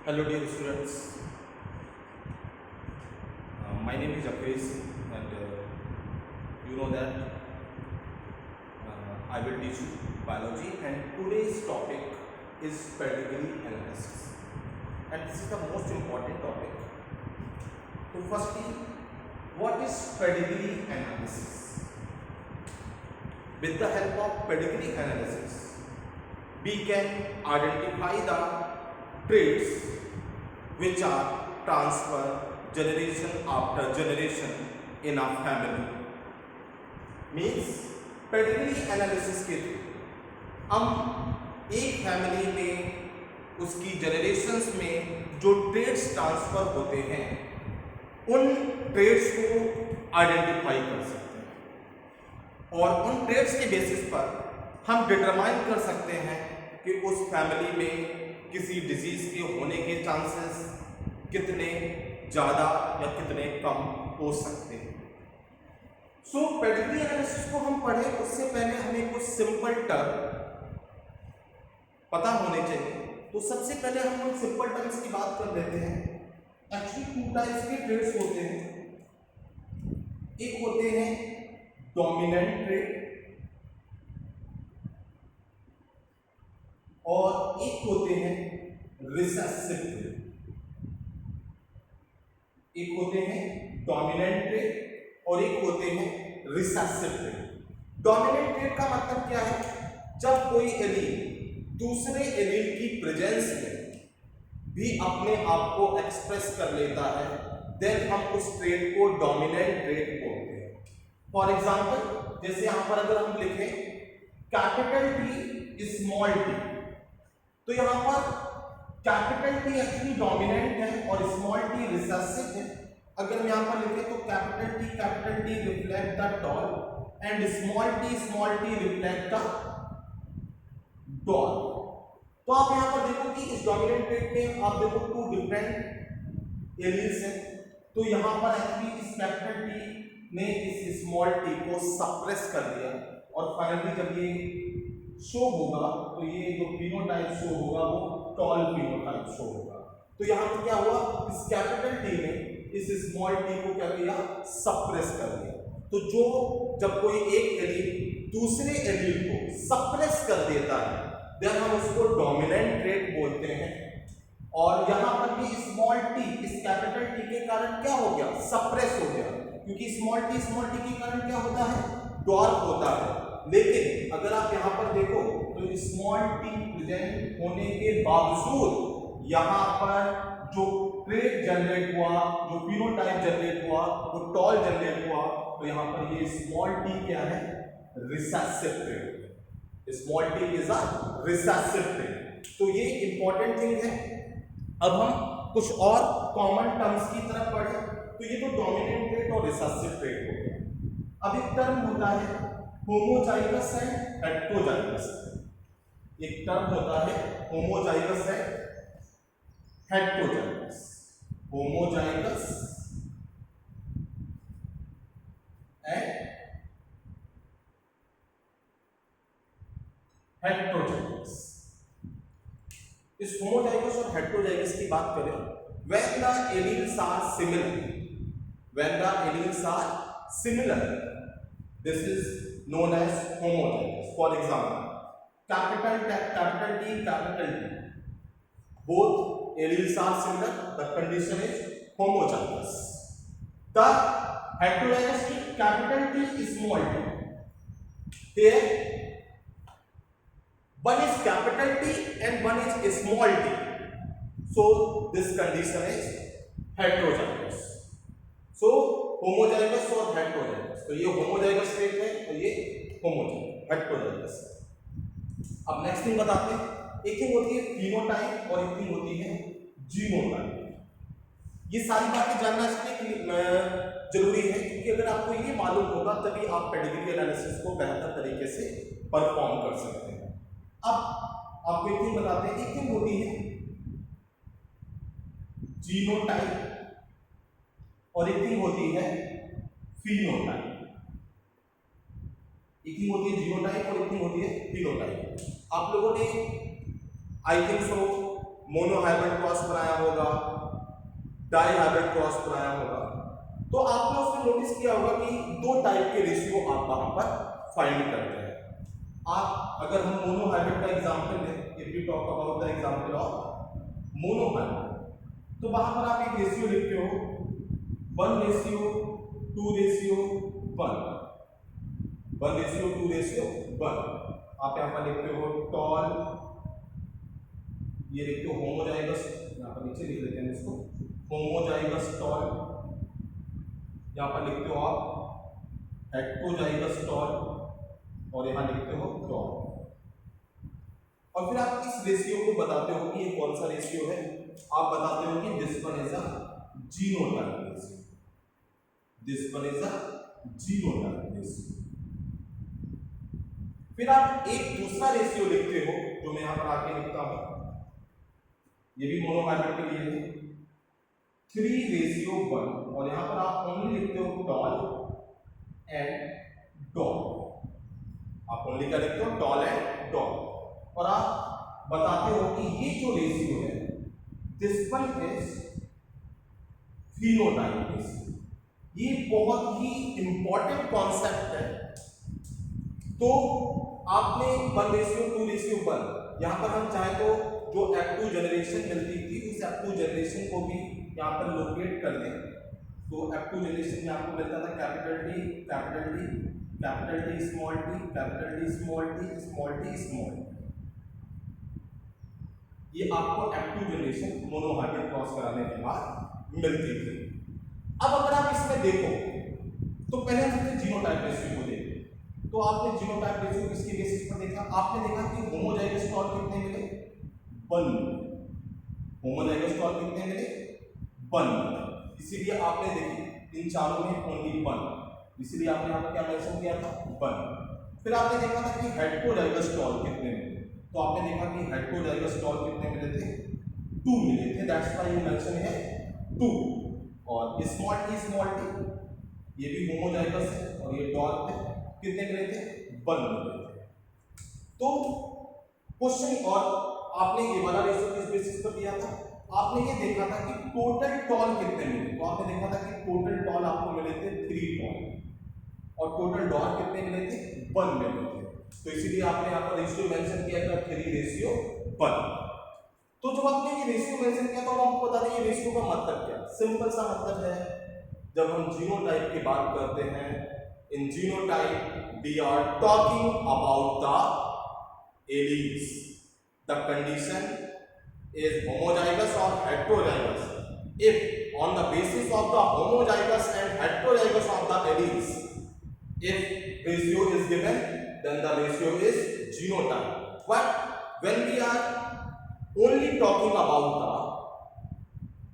Hello, dear students. My name is Afiz, and you know that I will teach you biology. And today's topic is pedigree analysis, and this is the most important topic. So, firstly, what is pedigree analysis? With the help of pedigree analysis, we can identify the traits which are transferred generation after generation in a family. Means pedigree analysis के through हम एक family में उसकी generations में जो trades transfer होते हैं उन ट्रेड्स को आइडेंटिफाई कर सकते हैं और उन ट्रेड्स के बेसिस पर हम डिटरमाइन कर सकते हैं कि उस फैमिली में किसी डिजीज के होने के चांसेस कितने ज़्यादा या कितने कम हो सकते हैं। सो पेडिग्री एनालिसिस को हम पढ़े उससे पहले हमें कुछ सिंपल टर्म पता होने चाहिए। तो सबसे पहले हम उन सिंपल टर्म्स की बात कर लेते हैं। एक्चुअली 2 टाइप्स के ट्रेड्स होते हैं। एक होते हैं डोमिनेंट ट्रेड और एक होते हैं रिसेसिव ट्रेड। एक होते हैं डोमिनेंट ट्रेड और एक होते हैं रिसेसिव ट्रेड। डोमिनेंट ट्रेड का मतलब क्या है? जब कोई एलील दूसरे एलील की प्रेजेंस में भी अपने आप को एक्सप्रेस कर लेता है, देन हम उस ट्रेड को डोमिनेंट ट्रेड बोलते हैं। फॉर एग्जांपल, जैसे यहां पर अगर हम लिखें कैपिटल टी स्मॉल टी, तो यहां पर कैपिटल टी एक्चुअली डोमिनेंट है और स्मॉल टी रिसेसिव है। अगर मैं यहां पर लिखे तो capital T reflect the tall and small T reflect the doll. तो आप यहां पर देखो कि इस डोमिनेंट ट्रेड में आप देखो 2 डिफरेंट एलील्स हैं। तो यहां पर एक्चुअली इस कैपिटल टी ने इस स्मॉल टी को सप्रेस कर दिया और फाइनली जब ये शो होगा तो ये जो फिनोटाइप शो होगा वो टॉल फिनोटाइप शो होगा। तो यहाँ पर क्या हुआ? इस कैपिटल टी ने इस स्मॉल टी को क्या किया? सप्रेस कर दिया। तो जो जब कोई एक एलील दूसरे एलील को सप्रेस कर देता है देन हम उसको डोमिनेंट ट्रेड बोलते हैं। और यहाँ पर भी स्मॉल टी इस कैपिटल टी के कारण क्या हो गया? सप्रेस हो गया, क्योंकि स्मॉल टी के कारण क्या होता है? डॉर्फ होता है। लेकिन अगर आप यहाँ पर देखो तो स्मॉल टी प्रेजेंट होने के बावजूद यहाँ पर जो ट्रेड जनरेट हुआ, जो फिनोटाइप जनरेट हुआ, वो टॉल जनरेट हुआ, तो यहाँ पर ये स्मॉल टी क्या है? Recessive trade. Small T is a recessive trade. तो ये इंपॉर्टेंट थिंग है। अब हम कुछ और कॉमन टर्म्स की तरफ बढ़े। तो ये तो डोमिनेंट ट्रेड और रिसेसिव ट्रेड हो गया। अब एक टर्म होता है होमोजाइगस एंड हेटेरोजाइगस। एक टर्म होता है homozygous and heterozygous. Homozygous and heterozygous. इस होमोजाइगस और हेटेरोजाइगस की बात करें, when the alleles are similar, when the alleles are similar, this is known as homozygous. For example, capital T, both alleles are similar, the condition is homozygous. The heterozygous is capital T small t. Here one is capital T and one is small t. So this condition is heterozygous. So homozygous और heterozygous, तो ये homozygous trade है और ये heterozygous। अब next thing बताते हैं। एक थिंग होती है फिनोटाइप और एक थिंग होती है जीनोटाइप। ये सारी बातें जानना इसलिए जरूरी है क्योंकि अगर आपको ये मालूम होगा तभी आप पेडिग्री एनालिसिस को बेहतर तरीके से परफॉर्म कर सकते हैं। अब आपको एक थिंग बताते हैं। एक थिंग होती है जीनोटाइप और एक थिंग होती है फिनोटाइप। एक थिंग होती है जीनोटाइप और एक थिंग होती है फिनोटाइप। आप लोगों ने I think so monohybrid cross बनाया होगा, डाइहाइब्रिड क्रॉस बनाया होगा, तो आपने उसमें नोटिस किया होगा कि दो टाइप के रेशियो आप वहां पर फाइंड करते हैं। आप अगर हम मोनोहाइब्रिड का एग्जांपल लें, if we talk about the example of monohybrid, तो वहां पर आप एक रेशियो लिखते हो 1:2:1, 1:2:1। आप यहां पर लिखते हो टॉल, ये लिखते हो होमोजाइगस, यहां पर नीचे लिख देते हैं इसको, होमोजाइगस टॉल, यहां पर लिखते हो आप हेटेरोजाइगस टॉल, और यहां लिखते हो टॉल। और फिर आप इस रेशियो को बताते हो कि ये कौन सा रेशियो है। आप बताते हो कि this one is a genotype ratio, this one is a genotype ratio. फिर आप एक दूसरा रेशियो लिखते हो, जो मैं यहां पर आके लिखता हूं, ये भी मोनोहाइब्रिड के लिए है, 3:1, और यहां पर आप ओनली लिखते हो टॉल एंड डॉल। आप ओनली क्या लिखते हो, टॉल एंड डॉल, और आप बताते हो कि ये जो रेशियो है this one is phenotype ratio. ये बहुत ही इंपॉर्टेंट कॉन्सेप्ट है। तो आपने 1:2:1, यहां पर हम चाहे तो जो F2 जनरेशन मिलती थी उस F2 जनरेशन को भी यहां पर लोकेट कर दें। तो F2 जनरेशन में आपको मिलता था capital T, capital T, capital T, small T, capital T, small T, small T, small T. ये आपको F2 जनरेशन मोनोहाइब्रिड क्रॉस कराने के बाद मिलती थी। अब अगर आप इसमें देखो तो पहले हम जीनोटाइप रेशियो को देखते, तो आपने जीनोटाइप रेशियो किसके बेसिस पर देखा, आपने देखा कि होमोजाइगस टॉल कितने मिले, 1। होमोजाइगस टॉल कितने मिले, 1। इसीलिए आपने देखी इन चारों में ओनली 1, इसीलिए आपने यहां पर क्या मेंशन किया था, 1। फिर आपने देखा था कि हेटेरोजाइगस टॉल कितने मिले, तो आपने देखा कि हेटेरोजाइगस टॉल कितने मिले थे, 2 मिले थे, दैट्स व्हाई यू मेंशन है 2। और स्मॉल टी, ये भी होमोजाइगस है, और ये डॉल है, कितने मिले थे, 1 मिले थे। तो क्वेश्चन, और आपने ये वाला रेशियो किस बेसिस पर दिया था, आपने ये देखा था कि टोटल टॉल कितने मिले, तो आपने देखा था कि टोटल टॉल आपको मिले थे 3 टॉल, और टोटल डॉल कितने मिले थे, 1 मिले थे। तो इसीलिए आपने यहाँ पर रेशियो मेंशन किया था 3:1। तो जब आपने ये रेशियो मेंशन किया तो आपको बता दें ये रेशियो का मतलब क्या है। सिंपल सा मतलब है, जब हम जीनोटाइप की बात करते हैं, in genotype we are talking about the alleles, the condition is homozygous or heterozygous. If on the basis of the homozygous and heterozygous of the alleles, if ratio is given, then the ratio is genotype. But when we are only talking about the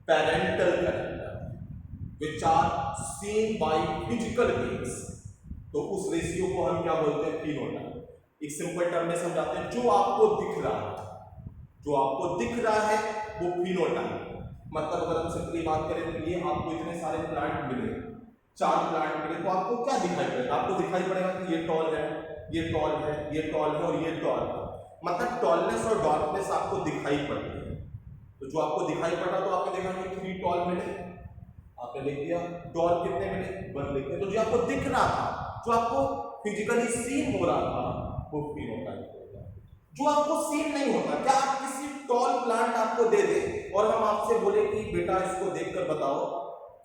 parental character which are seen by physical beings, तो उस ratio को हम क्या बोलते हैं, phenotype. एक simple term में समझाते हैं, जो आपको दिख रहा है, जो आपको दिख रहा है वो फिनोटाइप। मतलब अगर हम सिंपली बात करें तो ये आपको इतने सारे प्लांट मिले, 4 प्लांट मिले, तो आपको क्या दिखाई पड़ेगा, आपको दिखाई पड़ेगा कि ये टॉल है, ये टॉल है, ये टॉल है और ये टॉल है। मतलब टॉलनेस और डार्कनेस आपको दिखाई पड़ती है। तो जो आपको दिखाई पड़ा तो आपने देखा कि 3 टॉल मिले, आपने लिख दिया, टॉल कितने मिले, 1 लिख दिया। तो जो आपको दिख रहा था, जो आपको फिजिकली सीन हो रहा था, वो फिनोटाइप। जो आपको सीन नहीं होता, क्या आप किसी टॉल प्लांट आपको दे दे और हम आपसे बोले कि बेटा इसको देखकर बताओ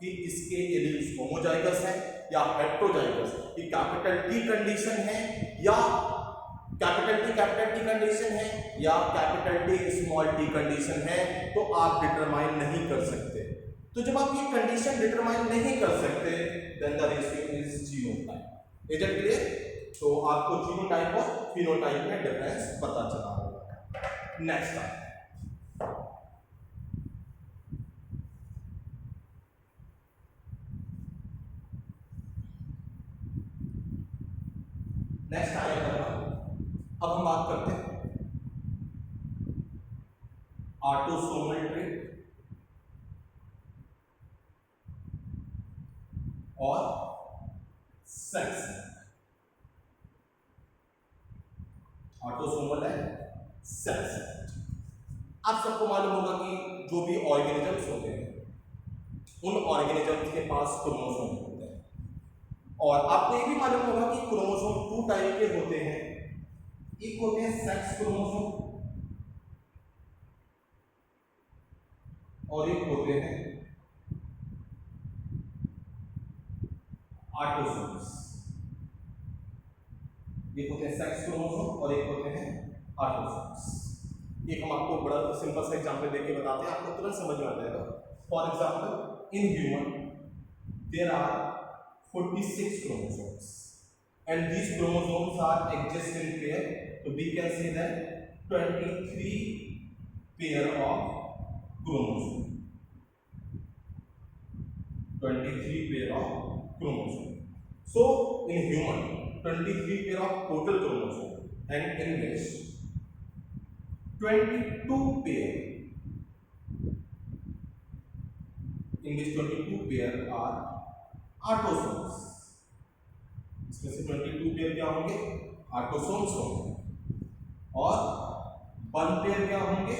कि इसके एलील्स होमोजाइगस है या हेटेरोजाइगस, कि कैपिटल टी कंडीशन है या कैपिटल टी कंडीशन है या capital T small T condition है, तो आप डिटरमाइन नहीं कर सकते। तो जब आप ये कंडीशन डिटरमाइन नहीं कर सकते, then the ratio is genotype. Is it clear? तो आपको जीनोटाइप और फिनोटाइप में डिफरेंस पता चला होगा। नेक्स्ट आएगा, अब हम बात करते हैं ऑटोसोमल ट्रेट और सेक्स। ऑटोसोमल है, सेक्स। आप सबको मालूम होगा कि जो भी ऑर्गेनिजम्स होते हैं उन ऑर्गेनिजम्स के पास क्रोमोसोम होते हैं। और आपको ये भी मालूम होगा कि क्रोमोसोम 2 टाइप के होते हैं। एक होते हैं सेक्स क्रोमोसोम और एक होते हैं ऑटोसोम्स। एक होते हैं सेक्स क्रोमोसोम और एक होते हैं ऑटोसोम्स। एक हम आपको बड़ा सिंपल सा एग्जांपल देके बताते हैं, आपको तुरंत समझ में आ जाएगा। For example in human there are 46 chromosomes and these chromosomes are exist in pair, so we can say that 23 pair of chromosome, 23 pair of chromosome. So in human 23 pair of total chromosome and in which 22 pair, in which 22 pair are autosomes. इसमें से 22 pair क्या होंगे? Autosomes होंगे। और 1 pair क्या होंगे?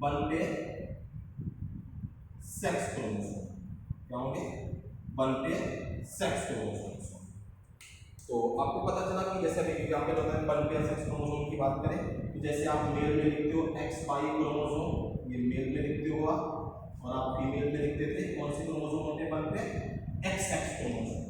1 pair sex chromosome. क्या होंगे? 1 पेयर सेक्स क्रोमोसोम्स। तो आपको पता चला कि जैसे अभी एग्जांपल होता है 1 पेयर सेक्स क्रोमोसोम की बात करें तो जैसे आप मेल में लिखते हो XY क्रोमोसोम, ये मेल में लिखते हो आप, और आप फीमेल में लिखते थे कौन से क्रोमोसोम होते हैं 1 पे? XX chromosome.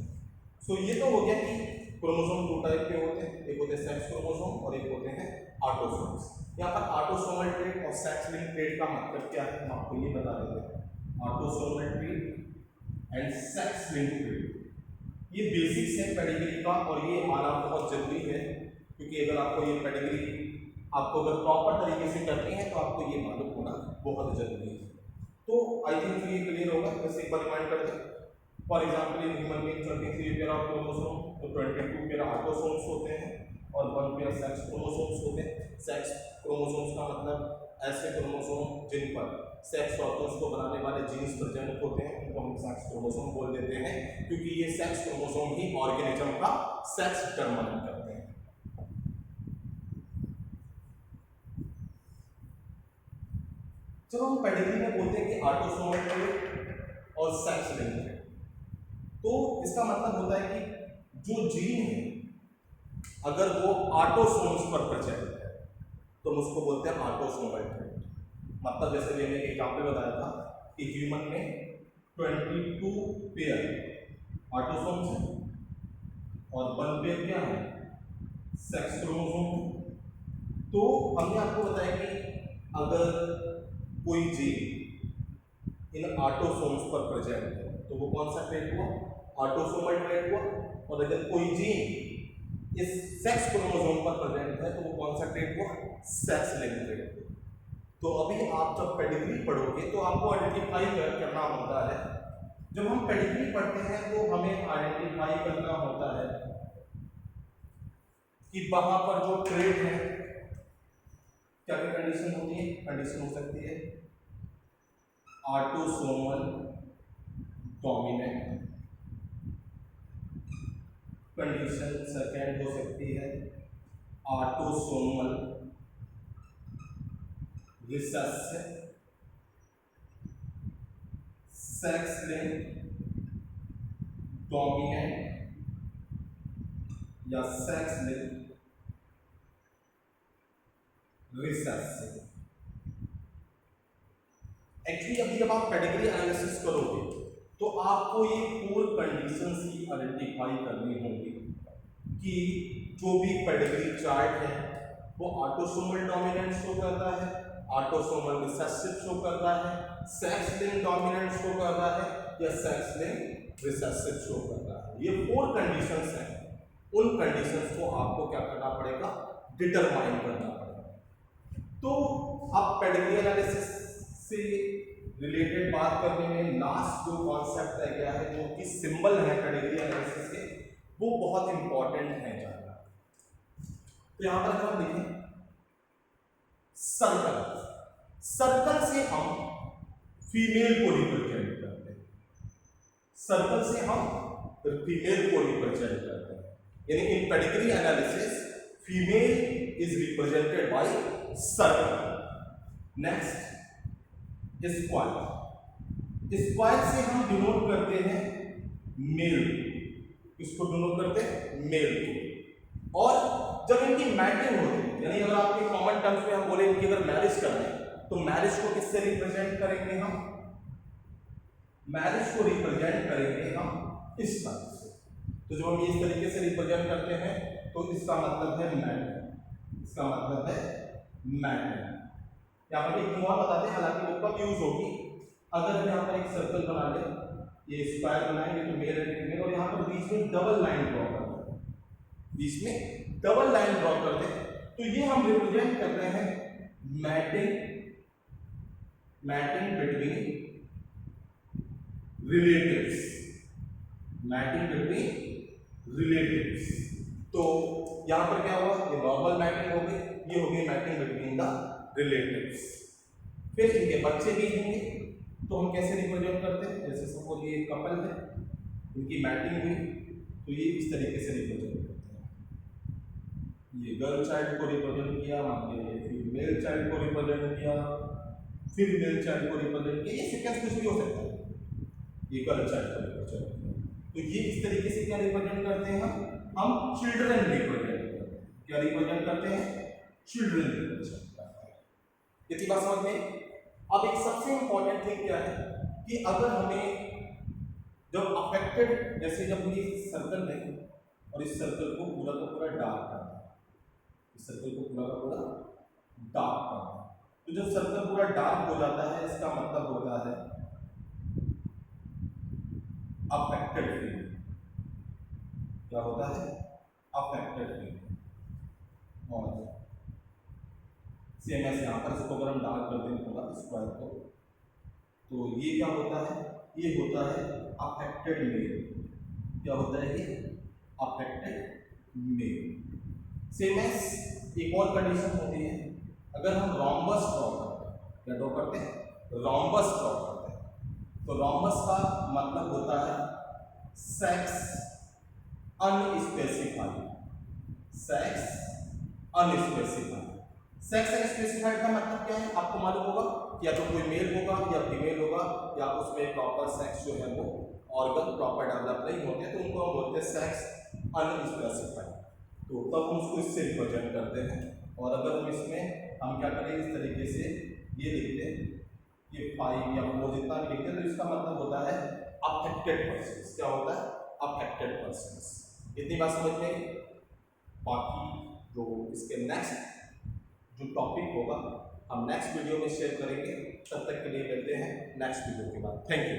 सो ये तो हो गया कि क्रोमोसोम 2 टाइप के होते हैं, एक होते हैं सेक्स क्रोमोसोम और एक होते हैं ऑटोसोम्स। यहाँ पर ऑटोसोमल ट्रेट और सेक्स लिंक ट्रेट का मतलब क्या है हम आपको ये बता देते हैं। Autosomal trait and sex link trait ये बेसिक्स है पेडिग्री का, और ये आना बहुत जरूरी है क्योंकि अगर आपको ये पेडिग्री आपको अगर प्रॉपर तरीके से करनी है तो आपको ये मालूम होना बहुत जरूरी है। तो आई थिंक ये क्लियर होगा। बस एक बार रिमाइंड कर दें। For example in human being 23 pair of chromosome, तो 22 पेयर ऑटोसोम्स होते हैं और 1 पेयर सेक्स क्रोमोसोम्स होते हैं। सेक्स क्रोमोसोम्स का मतलब ऐसे क्रोमोसोम जिन पर सेक्स ऑर्गन्स को बनाने वाले जीन्स प्रेजेंट होते हैं उनको हम सेक्स क्रोमोसोम बोल देते हैं, क्योंकि ये सेक्स क्रोमोसोम ही ऑर्गेनिज्म का सेक्स डिटरमाइन करते हैं। जब हम पेडिग्री में बोलते हैं कि ऑटोसोमल ट्रेट और सेक्स लिंक ट्रेट, तो इसका मतलब होता है कि जो जीन है अगर वो ऑटोसोम्स पर प्रेजेंट है तो हम उसको बोलते हैं ऑटोसोमल ट्रेट। मतलब जैसे मैंने एक एग्जांपल बताया था कि ह्यूमन में 22 पेयर ऑटोसोम्स हैं और 1 पेयर क्या है? Sex chromosome. तो हमने आपको बताया कि अगर कोई जीन इन ऑटोसोम्स पर प्रेजेंट है तो वो कौन सा ट्रेट हुआ? ऑटोसोमल ट्रेट हुआ। और अगर कोई जीन इस सेक्स क्रोमोसोम पर प्रेजेंट है तो वो कौन सा ट्रेट हुआ? सेक्स लिंक ट्रेट हुआ। तो अभी आप जब पेडिग्री पढ़ोगे तो आपको आइडेंटिफाई करना होता है। जब हम पेडिग्री पढ़ते हैं तो हमें आइडेंटिफाई करना होता है कि वहां पर जो ट्रेट है क्या क्या कंडीशन होती है? कंडीशन हो सकती है ऑटोसोमल डोमिनेंट, कंडीशन सेकेंड हो सकती है autosomal recessive, sex link dominant या सेक्स लिंक रिसेसिव। एक्चुअली अभी जब आप पेडिग्री एनालिसिस करोगे तो आपको ये 4 कंडीशंस ही आइडेंटिफाई करनी होंगी कि जो भी पेडिग्री चार्ट है वो ऑटोसोमल डोमिनेंट शो करता है, ऑटोसोमल रिसेसिव शो करता है, सेक्स लिंक डोमिनेंट शो करता है या सेक्स लिंक रिसेसिव शो करता है। ये 4 कंडीशंस हैं। उन कंडीशंस को आपको क्या करना पड़ेगा? डिटरमाइन करना पड़ेगा। तो अब पेडिग्री एनालिसिस से रिलेटेड बात करने में लास्ट जो कॉन्सेप्ट रह गया है जो कि सिंबल है पेडिग्री एनालिसिस के, वो बहुत इंपॉर्टेंट है जानना। तो यहां पर हम देखें सर्कल। सर्कल से हम फीमेल को रिप्रेजेंट करते हैं। सर्कल से हम फीमेल को रिप्रेजेंट करते हैं। यानी in pedigree analysis female is represented by circle. Next square. Square से हम डिनोट करते हैं मेल, इसको डिनोट करते हैं मेल को। और जब इनकी मैटिंग होती है, यानी अगर आपके कॉमन टर्म्स में हम बोले इनकी अगर मैरिज कर रहे हैं तो मैरिज को किससे रिप्रेजेंट करेंगे हम? मैरिज को रिप्रेजेंट करेंगे हम इस तरह से। तो जब हम इस तरीके से रिप्रेजेंट करते हैं तो इसका मतलब है मैटिंग, इसका मतलब है मैटिंग। यहाँ पर एक और बताते हैं, हालांकि वो कब यूज होगी, अगर हम यहाँ पर एक सर्कल बना ले, ये स्क्वायर बनाएंगे तो मेल एंड फीमेल, और यहाँ पर बीच में डबल लाइन ड्रॉ कर दें, बीच में डबल लाइन ड्रॉ कर दें, तो ये हम रिप्रेजेंट कर रहे हैं mating, mating between relatives, mating between relatives. तो यहां पर क्या हुआ, ये नॉर्मल मैटिंग हो गई, ये हो गई मैटिंग बिटवीन द रिलेटिव्स। फिर इनके बच्चे भी होंगे, तो हम कैसे रिप्रेजेंट करते हैं? जैसे सपोज ये कपल है, इनकी मैटिंग हुई, तो ये इस तरीके से रिप्रेजेंट करते हैं। ये गर्ल चाइल्ड को रिप्रेजेंट किया, मान लीजिए फिर मेल चाइल्ड को रिप्रेजेंट किया, फिर मेल चाइल्ड को रिप्रेजेंट किया, ये सीक्वेंस कुछ भी हो सकता है। ये गर्ल चाइल्ड को रिप्रेजेंट किया, तो ये इस तरीके से क्या रिप्रेजेंट करते हैं हम चिल्ड्रन रिप्रेजेंट करते हैं। क्या रिप्रेजेंट करते हैं? चिल्ड्रन रिप्रेजेंट करते हैं। इतनी बात समझ में? अब एक सबसे इंपॉर्टेंट थिंग क्या है कि अगर हमें जब अफेक्टेड, जैसे जब ये सर्कल है और इस सर्कल को पूरा का पूरा डार्क करना है, इस सर्कल को पूरा का पूरा डार्क करना है, तो जब सर्कल पूरा डार्क हो जाता है इसका मतलब होता है अफेक्टेड फील्ड। क्या होता है? Affected field. और सेम ऐसे यहाँ पर इसको अगर हम डार्क कर दें पूरा स्क्वायर को, तो ये क्या होता है? ये होता है अफेक्टेड मेल। क्या होता है ये? Affected mail. सेम एज एक और कंडीशन होती है, अगर हम रोम्बस ड्रॉ करते हैं, क्या ड्रॉ करते हैं? रोम्बस ड्रॉ करते हैं, तो रोम्बस का मतलब होता है sex unspecified, sex unspecified. Sex unspecified का मतलब क्या है? आपको मालूम होगा कि या तो कोई मेल होगा या फीमेल होगा, या उसमें प्रॉपर सेक्स जो है वो ऑर्गन प्रॉपर डेवलप नहीं होते हैं, तो उनको हम बोलते हैं सेक्स अनस्पेसिफाइड। तो तब हम उसको इससे रिप्रेजेंट करते हैं। और अगर हम इसमें हम क्या करें, इस तरीके से ये लिखते हैं, ये 5 या 4 जितना भी लिखते हैं, तो इसका मतलब होता है अफेक्टेड पर्सन्स। क्या होता है? Affected persons. इतनी बात समझ में? बाकी जो इसके नेक्स्ट जो टॉपिक होगा हम नेक्स्ट वीडियो में शेयर करेंगे। तब तक के लिए मिलते हैं नेक्स्ट वीडियो के बाद। Thank you.